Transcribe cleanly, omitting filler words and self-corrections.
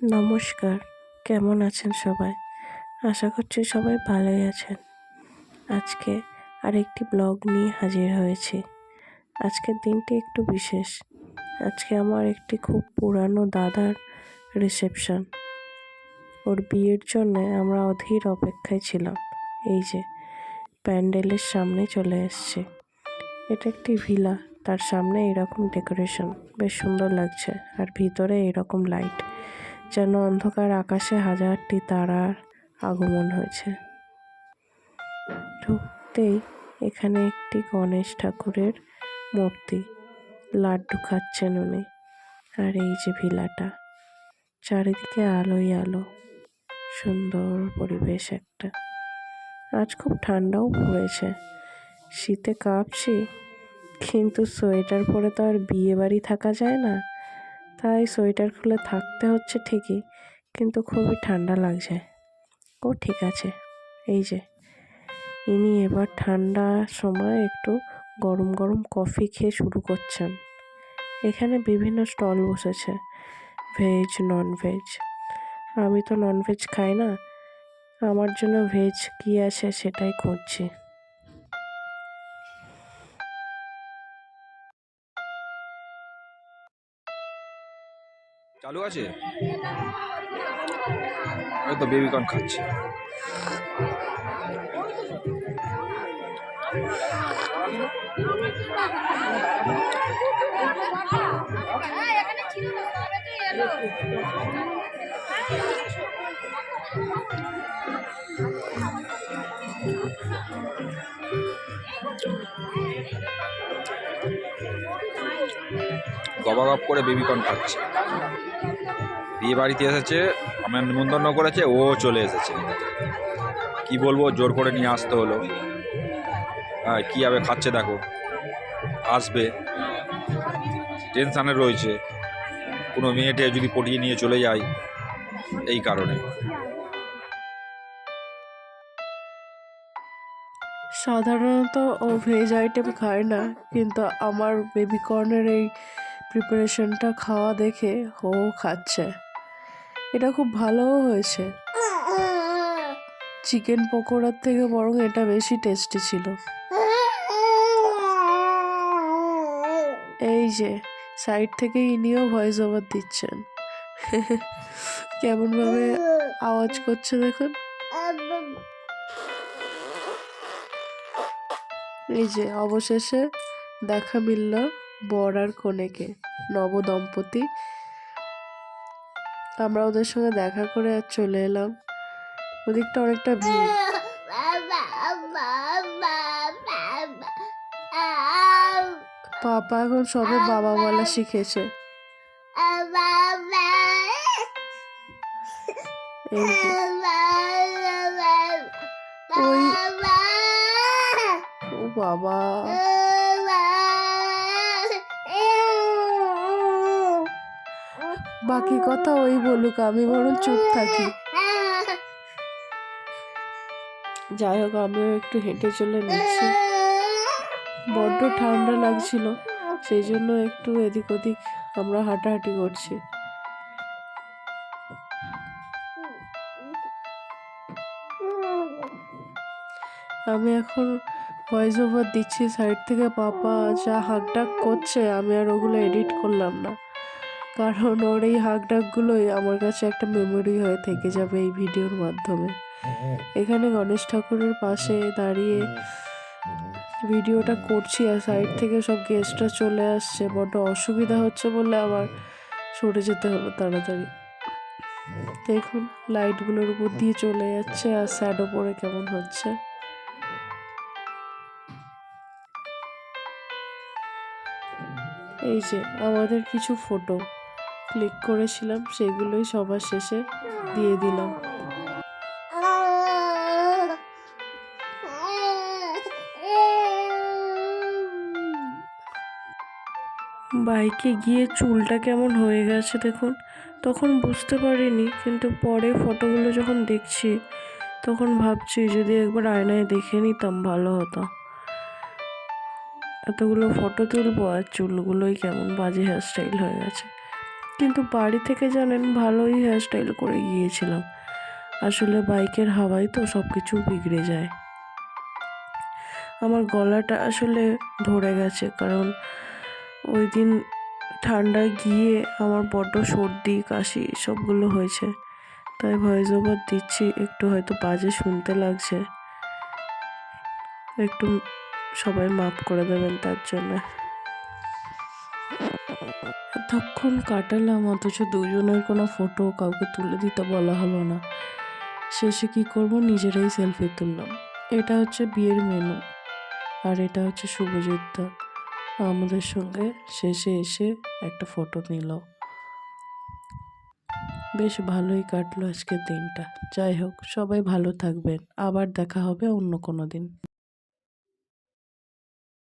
নমস্কার, কেমন আছেন সবাই? আশা করছি সবাই ভালোই আছেন। আজকে আরেকটি ব্লগ নিয়ে হাজির হয়েছি। আজকের দিনটি একটু বিশেষ। আজকে আমার একটি খুব পুরানো দাদার রিসেপশন। ওর বিয়ের জন্য আমরা অধীর অপেক্ষায় ছিলাম। এই যে প্যান্ডেলের সামনে চলে এসেছি। এটা একটি ভিলা, তার সামনে এরকম ডেকোরেশন বেশ সুন্দর লাগছে, আর ভিতরে এরকম লাইট, যেন অন্ধকার আকাশে হাজারটি তারার আগমন হয়েছে। ঢুকতেই এখানে একটি গণেশ ঠাকুরের মূর্তি, লাড্ডু খাচ্ছেন উনি। আর এই যে ভিলাটা, চারিদিকে আলোই আলো, সুন্দর পরিবেশ একটা। আজ খুব ঠান্ডাও পড়েছে, শীতে কাঁপছি, কিন্তু সোয়েটার পরে তো আর বিয়ে বাড়ি থাকা যায় না, তাই সোয়েটার খুলে থাকতে হচ্ছে ঠিকই, কিন্তু খুবই ঠান্ডা লাগছে। ও ঠিক আছে। এই যে ইনি এবার ঠান্ডার সময় একটু গরম গরম কফি খেয়ে শুরু করছেন। এখানে বিভিন্ন স্টল বসেছে, ভেজ নন ভেজ। আমি তো নন ভেজ খাই না, আমার জন্য ভেজ কি আছে সেটাই খুঁজছি। চালু আছে, ওই তো বেবিকর্ন খাচ্ছে। গবাগপ করে বেবিকর্ন খাচ্ছে। বিয়ে বাড়িতে এসেছে, আমার নিমন্ত্রণ করেছে, ও চলে এসেছে। কি বলবো, জোর করে নিয়ে আসতে হলো। হ্যাঁ, কীভাবে খাচ্ছে দেখো, আসবে, টেনশানে রয়েছে কোনো মেয়েটে যদি পটিয়ে নিয়ে চলে যায়, এই কারণে। সাধারণত ও ভেজ আইটেম খায় না, কিন্তু আমার বেবিকর্নের এই প্রিপারেশনটা খাওয়া দেখে ও খাচ্ছে। এটা খুব ভালোও হয়েছে, চিকেন পকোড়ার থেকে বরং এটা বেশি টেস্টি ছিল। এই যে সাইড থেকে ইনিও ভয়েস ওভার দিচ্ছেন, কেমন ভাবে আওয়াজ করছে দেখুন। এই যে অবশেষে দেখা মিলল বর আর কনেকে, নবদম্পতি। আমরা ওদের সঙ্গে দেখা করে আর চলে এলাম। ওদিকটা অনেকটা ভিড়। পাপা এখন সবে বাবা বলা শিখেছে। ওই ও বাবা, বাকি কথা ওই বলুক, আমি বরং চুপ থাকি। যাই হোক, আমিও একটু হেঁটে চলে নিচ্ছি, বড্ড ঠান্ডা লাগছিল, সেই জন্য একটু এদিক ওদিক আমরা হাঁটাহাঁটি করছি। আমি এখন ভয়েস ওভার দিচ্ছি, সাইড থেকে পাপা যা হাঁকডাক করছে, আমি আর ওগুলো এডিট করলাম না, কারণ ওর এই হাঁকডাকগুলোই আমার কাছে একটা মেমোরি হয়ে থেকে যাবে এই ভিডিওর মাধ্যমে। এখানে গণেশ ঠাকুরের পাশে দাঁড়িয়ে ভিডিওটা করছি, আর সাইড থেকে সব গেস্টরা চলে আসছে, বড্ড অসুবিধা হচ্ছে বলে আবার সরে যেতে হলো তাড়াতাড়ি। দেখুন লাইটগুলোর উপর দিয়ে চলে যাচ্ছে, আর শ্যাডো পরে কেমন হচ্ছে। এই যে আমাদের কিছু ফটো ক্লিক করেছিলাম, সেগুলোই সবার শেষে দিয়ে দিলাম। বাইকে গিয়ে চুলটা কেমন হয়ে গেছে দেখুন, তখন বুঝতে পারিনি, কিন্তু পরে ফটোগুলো যখন দেখছি তখন ভাবছি যদি একবার আয়নায় দেখে নিতাম ভালো হতো। এতগুলো ফটো তুলবো আর চুলগুলোই কেমন বাজে হেয়ারস্টাইল হয়ে গেছে, কিন্তু বাড়ি থেকে জানেন ভালোই হেয়ারস্টাইল করে গিয়েছিলাম। আসলে বাইকের হাওয়ায় তো সব কিছু বিগড়ে যায়। আমার গলাটা আসলে ধরে গেছে, কারণ ওই দিন ঠান্ডায় গিয়ে আমার বড্ড সর্দি কাশি সবগুলো হয়েছে। তাই ভয়েস ওভার দিচ্ছি, একটু হয়তো বাজে শুনতে লাগছে, একটু সবাই মাফ করে দেবেন তার জন্য। এতক্ষণ কাটালাম অথচ দুজনের কোনো ফটো কাউকে তুলে দিতে বলা হলো না। শেষে কি করব, নিজেরাই সেলফি তুললাম। এটা হচ্ছে বিয়ের মেনু, আর এটা হচ্ছে শুভজিৎ দা আমাদের সঙ্গে শেষে এসে একটা ফটো নিল। বেশ ভালোই কাটলো আজকের দিনটা। যাই হোক, সবাই ভালো থাকবেন, আবার দেখা হবে অন্য কোনো দিন।